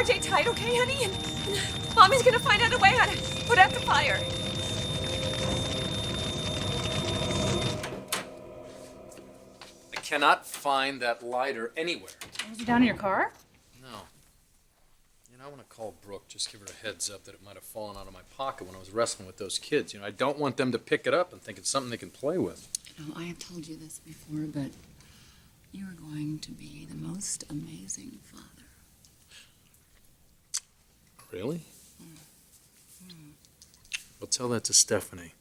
RJ tight, okay, honey? And Mommy's gonna find out a way how to put out the fire. I cannot find that lighter anywhere. Was it down in your car? No. You know, I want to call Brooke, just give her a heads up that it might have fallen out of my pocket when I was wrestling with those kids. You know, I don't want them to pick it up and think it's something they can play with. You know, I have told you this before, but you are going to be the most amazing father. Really? Well, tell that to Stephanie.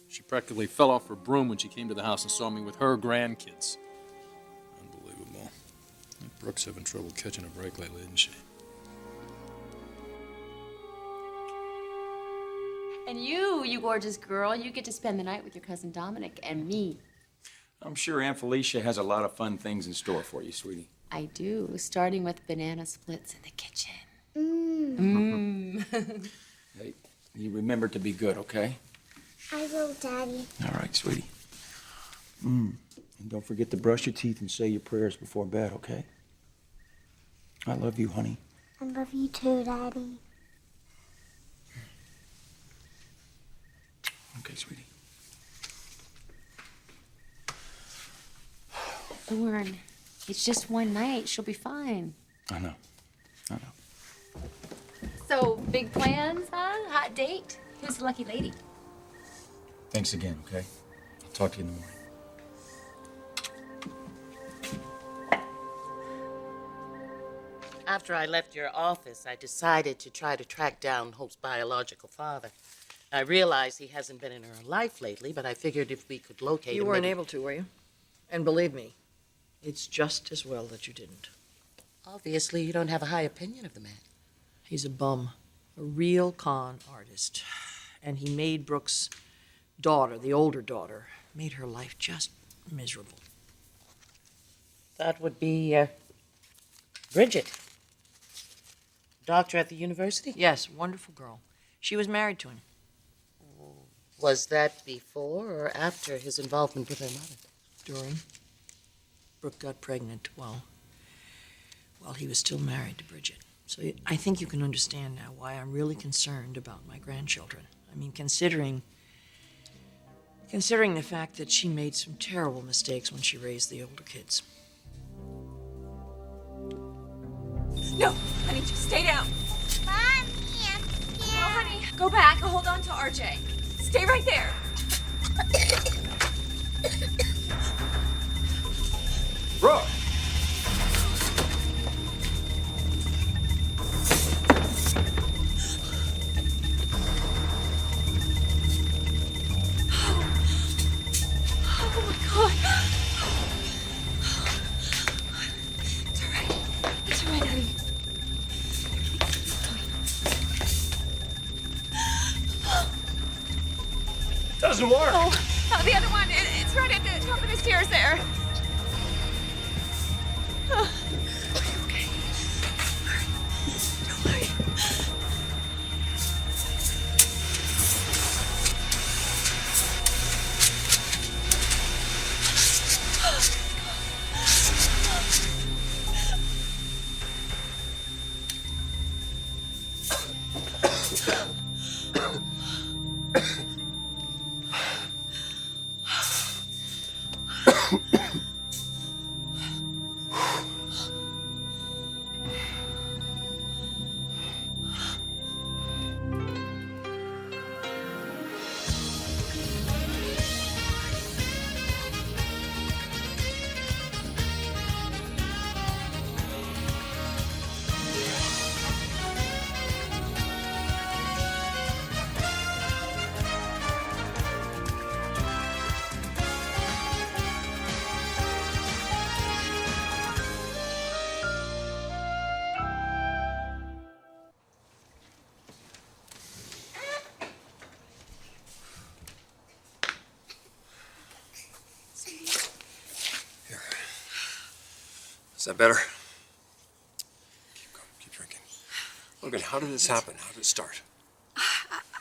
She practically fell off her broom when she came to the house and saw me with her grandkids. Unbelievable. Brooke's having trouble catching a break lately, isn't she? And you gorgeous girl, you get to spend the night with your cousin Dominic and me. I'm sure Aunt Felicia has a lot of fun things in store for you, sweetie. I do, starting with banana splits in the kitchen. Hey, you remember to be good, okay? I will, Daddy. All right, sweetie. And don't forget to brush your teeth and say your prayers before bed, okay? I love you, honey. I love you too, Daddy. Okay, sweetie. Thorne, it's just one night. She'll be fine. I know. So, big plans, huh? Hot date? Who's the lucky lady? Thanks again, okay? I'll talk to you in the morning. After I left your office, I decided to try to track down Hope's biological father. I realize he hasn't been in her life lately, but I figured if we could locate him... You weren't able to, were you? And believe me, it's just as well that you didn't. Obviously, you don't have a high opinion of the man. He's a bum, a real con artist. And he made Brooke's daughter, the older daughter, made her life just miserable. That would be, Bridget. Doctor at the university? Yes, wonderful girl. She was married to him. Was that before or after his involvement with her mother? During. Brooke got pregnant while he was still married to Bridget. So I think you can understand now why I'm really concerned about my grandchildren. I mean, considering the fact that she made some terrible mistakes when she raised the older kids. No, honey, just stay down. Mommy, I'm scared. No, honey, go back. Hold on to RJ. Stay right there. Brooke! Oh my God. It's all right. It's all right, honey. Doesn't work! Oh, the other one, it's right at the top of the stairs there. Okay. All right. Don't worry. Is that better? Keep going, keep drinking. Logan, how did this happen? How did it start?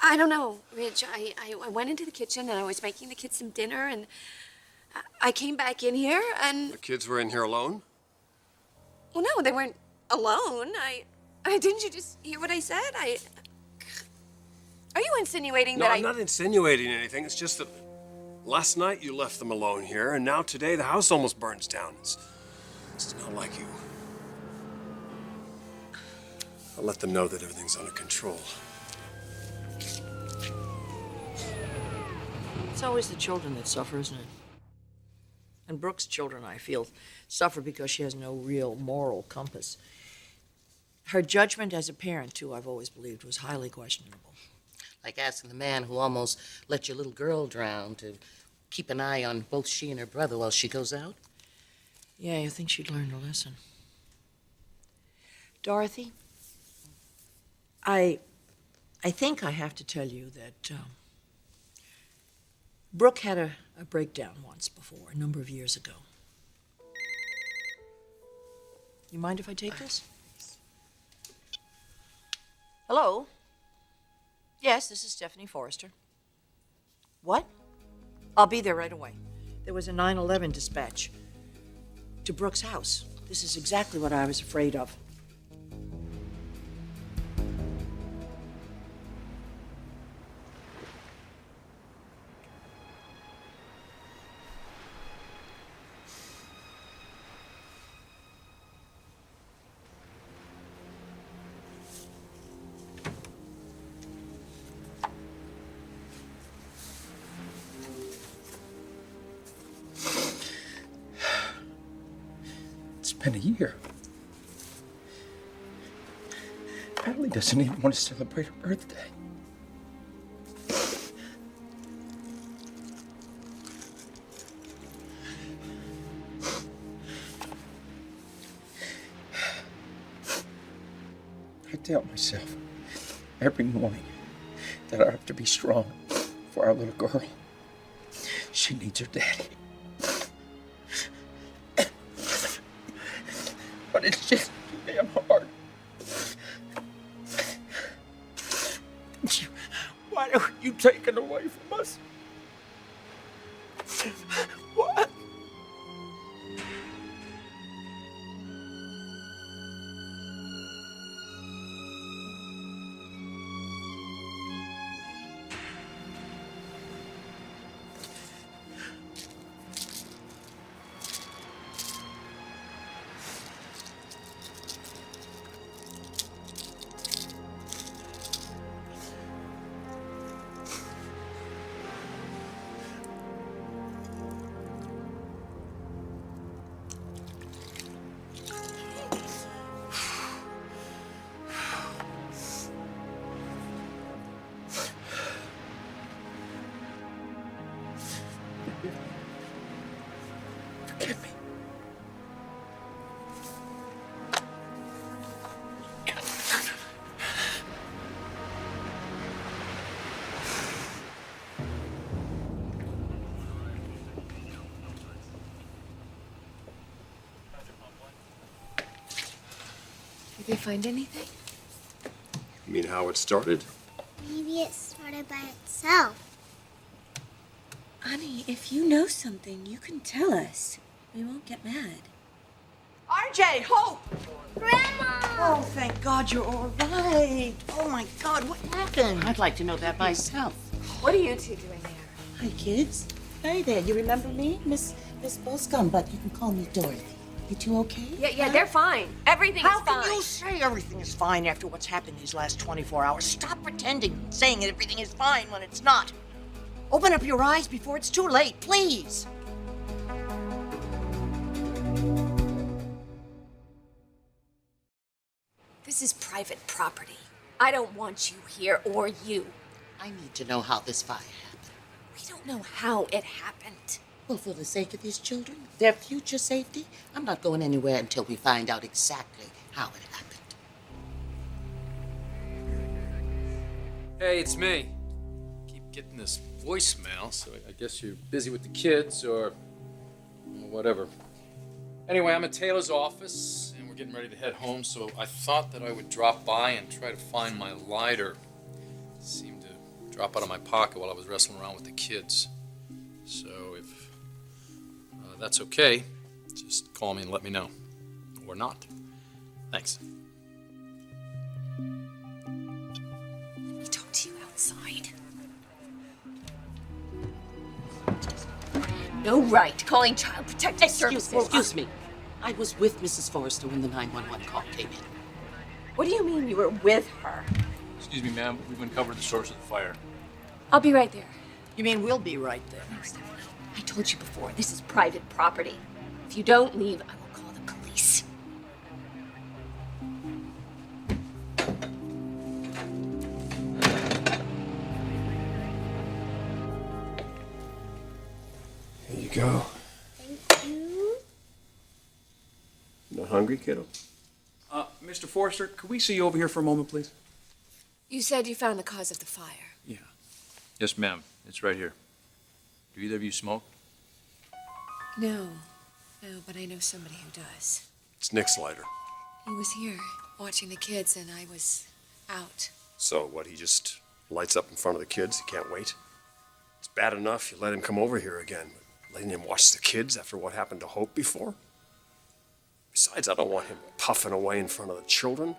I don't know, Ridge. I went into the kitchen and I was making the kids some dinner and I came back in here and... The kids were in here alone? Well, no, they weren't alone. Didn't you just hear what I said? Are you insinuating No, that I'm not insinuating anything. It's just that last night you left them alone here, and now today the house almost burns down. It's not like you. I'll let them know that everything's under control. It's always the children that suffer, isn't it? And Brooke's children, I feel, suffer because she has no real moral compass. Her judgment as a parent, too, I've always believed, was highly questionable. Like asking the man who almost let your little girl drown to keep an eye on both she and her brother while she goes out. Yeah, you think she'd learned a lesson. Dorothy, I think I have to tell you that Brooke had a breakdown once before, a number of years ago. You mind if I take this? Hello? Yes, this is Stephanie Forrester. What? I'll be there right away. There was a 9/11 dispatch to Brooke's house. This is exactly what I was afraid of. It's been a year. Natalie doesn't even want to celebrate her birthday. I tell myself every morning that I have to be strong for our little girl. She needs her daddy. But it's just too damn hard. Why are you taken away from us? What? Forgive me. Did they find anything? You mean how it started? Maybe it started by itself. Honey, if you know something, you can tell us. We won't get mad. RJ, Hope! Grandma! Oh, thank God you're all right. Oh, my God, what happened? I'd like to know that myself. What are you two doing there? Hi, kids. Hi there. You remember me? Miss Boscombe, but you can call me Dorothy. You two okay? Yeah, they're fine. Everything's How fine. can you say everything is fine after what's happened these last 24 hours? Stop pretending and saying everything is fine when it's not. Open up your eyes before it's too late, please. This is private property. I don't want you here or you. I need to know how this fire happened. We don't know how it happened. Well, for the sake of these children, their future safety, I'm not going anywhere until we find out exactly how it happened. Hey, it's me. Keep getting this voicemail, so I guess you're busy with the kids or whatever. Anyway, I'm at Taylor's office, and we're getting ready to head home, so I thought that I would drop by and try to find my lighter. It seemed to drop out of my pocket while I was wrestling around with the kids. So if that's okay, just call me and let me know. Or not. Thanks. no right calling Child Protective Services. Excuse me. I was with Mrs. Forrester when the 911 call came in. What do you mean you were with her? Excuse me, ma'am. We've uncovered the source of the fire. I'll be right there. You mean we'll be right there? No, Stephanie. I told you before, this is private property. If you don't leave, I will call the police. Here you go. Thank you. Not hungry, kiddo? Mr. Forrester, could we see you over here for a moment, please? You said you found the cause of the fire. Yeah. Yes, ma'am. It's right here. Do either of you smoke? No, but I know somebody who does. It's Nick's lighter. He was here watching the kids, and I was out. So what, he just lights up in front of the kids? He can't wait? It's bad enough you let him come over here again, but letting him watch the kids after what happened to Hope before? Besides, I don't want him puffing away in front of the children.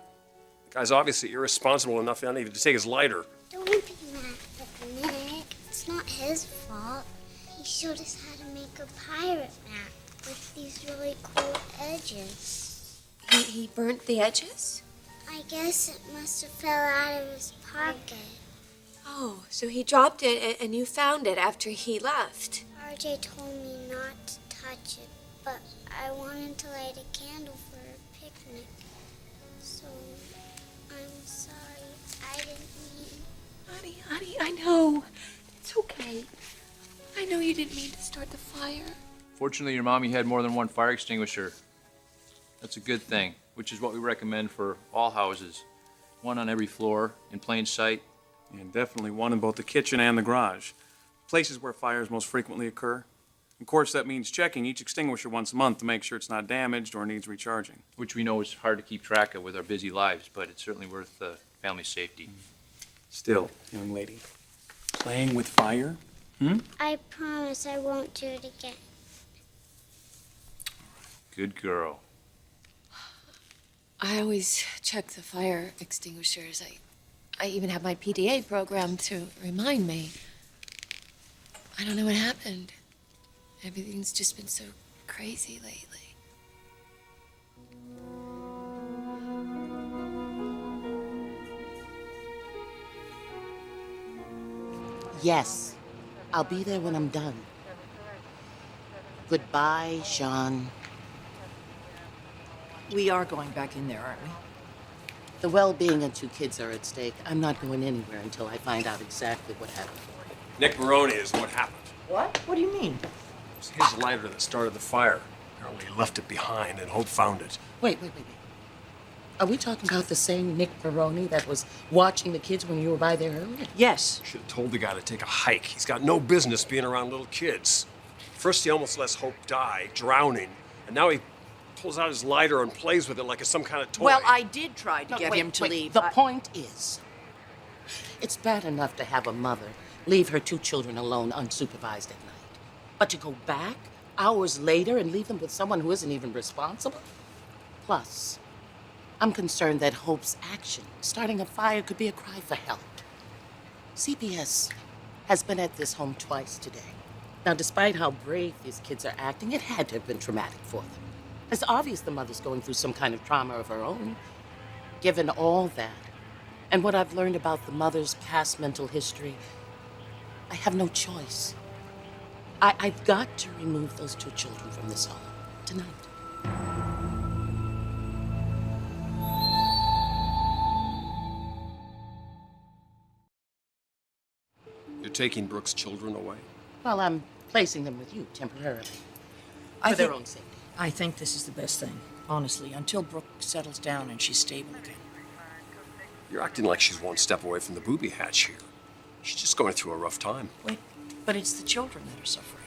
The guy's obviously irresponsible enough not even to take his lighter. Don't be mad at Nick. It's not his fault. He showed us how to make a pirate map with these really cool edges. He burnt the edges? I guess it must have fell out of his pocket. Oh, so he dropped it and you found it after he left. RJ told me not to touch it, but I wanted to light a candle for a picnic. So, I'm sorry. I didn't mean... Honey, I know. It's okay. I know you didn't mean to start the fire. Fortunately, your mommy had more than one fire extinguisher. That's a good thing, which is what we recommend for all houses. One on every floor, in plain sight. And definitely one in both the kitchen and the garage. Places where fires most frequently occur. Of course, that means checking each extinguisher once a month to make sure it's not damaged or needs recharging. Which we know is hard to keep track of with our busy lives, but it's certainly worth family safety. Still, young lady, playing with fire? I promise I won't do it again. Good girl. I always check the fire extinguishers. I even have my PDA program to remind me. I don't know what happened. Everything's just been so crazy lately. Yes, I'll be there when I'm done. Goodbye, Sean. We are going back in there, aren't we? The well-being of 2 kids are at stake. I'm not going anywhere until I find out exactly what happened. Nick Maroney is what happened. What? What do you mean? It was his lighter that started the fire. Apparently he left it behind and Hope found it. Wait. Are we talking about the same Nick Maroney that was watching the kids when you were by there earlier? Yes. Should have told the guy to take a hike. He's got no business being around little kids. First he almost lets Hope die, drowning, and now he pulls out his lighter and plays with it like it's some kind of toy. Well, I did try to get wait, him to leave. The point is, it's bad enough to have a mother leave her 2 children alone unsupervised at night. But to go back hours later and leave them with someone who isn't even responsible? Plus, I'm concerned that Hope's action, starting a fire, could be a cry for help. CBS has been at this home twice today. Now, despite how brave these kids are acting, it had to have been traumatic for them. It's obvious the mother's going through some kind of trauma of her own. Given all that, and what I've learned about the mother's past mental history, I have no choice. I've got to remove those 2 children from this home tonight. You're taking Brooke's children away? Well, I'm placing them with you temporarily. I For their think- own safety. I think this is the best thing, honestly, until Brooke settles down and she's stable again. You're acting like she's one step away from the booby hatch here. She's just going through a rough time. Wait, but it's the children that are suffering.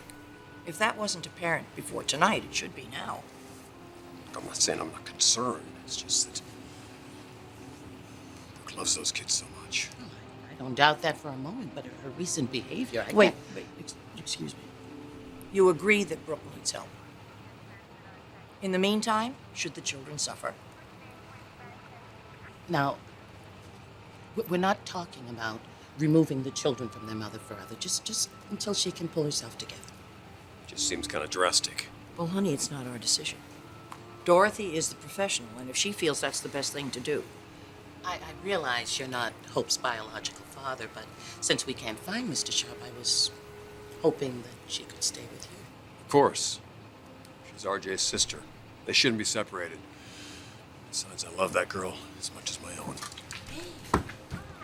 If that wasn't apparent before tonight, it should be now. I'm not saying I'm not concerned. It's just that Brooke loves those kids so much. I don't doubt that for a moment, but her recent behavior, I Wait, can't... excuse me. You agree that Brooke needs help. In the meantime, should the children suffer? Now, we're not talking about removing the children from their mother forever, just until she can pull herself together. Just seems kind of drastic. Well, honey, it's not our decision. Dorothy is the professional, and if she feels that's the best thing to do. I realize you're not Hope's biological father, but since we can't find Mr. Sharp, I was hoping that she could stay with you. Of course. She's RJ's sister. They shouldn't be separated. Besides, I love that girl as much as my own.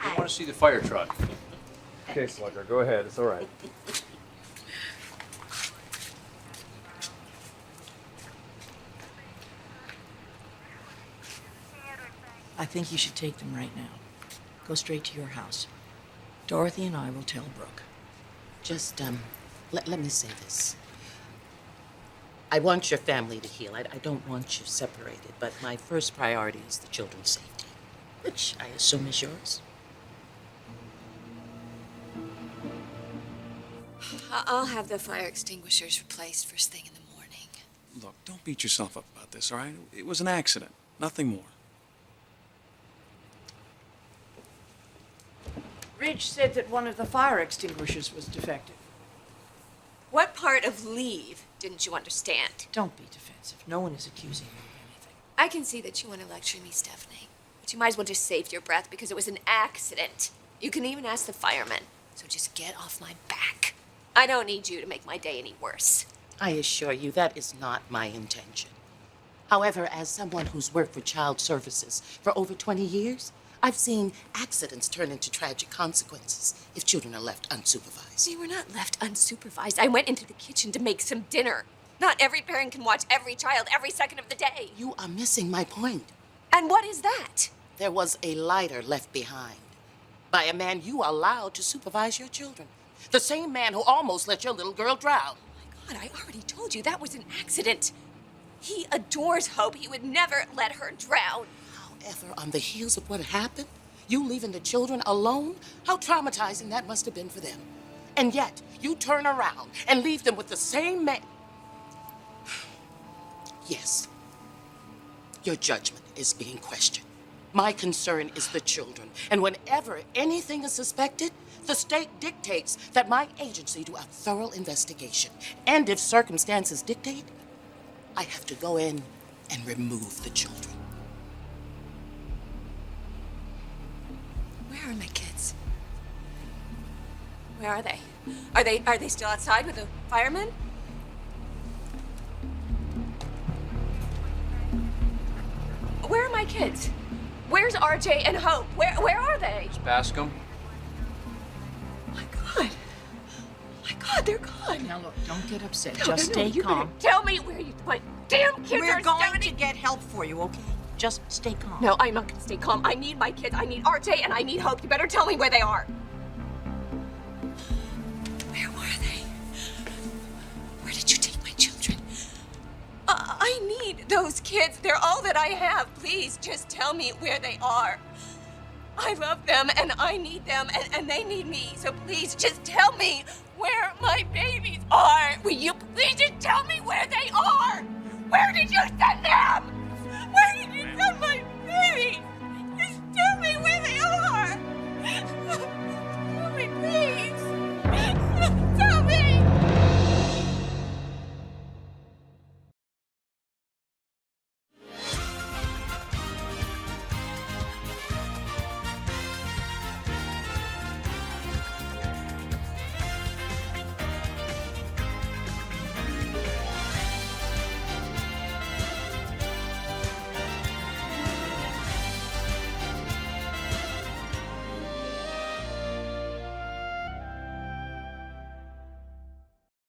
I want to see the fire truck. Okay, Slugger, go ahead. It's all right. I think you should take them right now. Go straight to your house. Dorothy and I will tell Brooke. Just, let me say this. I want your family to heal. I don't want you separated, but my first priority is the children's safety, which I assume is yours. I'll have the fire extinguishers replaced first thing in the morning. Look, don't beat yourself up about this, all right? It was an accident, nothing more. Ridge said that one of the fire extinguishers was defective. What part of leave didn't you understand? Don't be defensive. No one is accusing you of anything. I can see that you want to lecture me, Stephanie. But you might as well just save your breath because it was an accident. You can even ask the fireman. So just get off my back. I don't need you to make my day any worse. I assure you that is not my intention. However, as someone who's worked for child services for over 20 years, I've seen accidents turn into tragic consequences if children are left unsupervised. See, we're not left unsupervised. I went into the kitchen to make some dinner. Not every parent can watch every child every second of the day. You are missing my point. And what is that? There was a lighter left behind by a man you allowed to supervise your children. The same man who almost let your little girl drown. Oh my God, I already told you that was an accident. He adores Hope. He would never let her drown. However, on the heels of what happened, you leaving the children alone, how traumatizing that must have been for them. And yet, you turn around and leave them with the same man. Yes, your judgment is being questioned. My concern is the children. And whenever anything is suspected, the state dictates that my agency do a thorough investigation. And if circumstances dictate, I have to go in and remove the children. Where are my kids? Where are they? Are they still outside with the firemen? Where are my kids? Where's RJ and Hope? Where are they? Just Bascom. Oh my God, they're gone. Now look, don't get upset. No, Just stay you calm. better tell me where my damn kids We're are. going Stephanie. to get help for you, okay? Just stay calm. No, I'm not gonna stay calm. I need my kids. I need RJ and I need Hope. You better tell me where they are. Where were they? Where did you take my children? I need those kids. They're all that I have. Please, just tell me where they are. I love them and I need them and they need me. So please just tell me where my babies are. Will you please just tell me where they are? Where did you send them?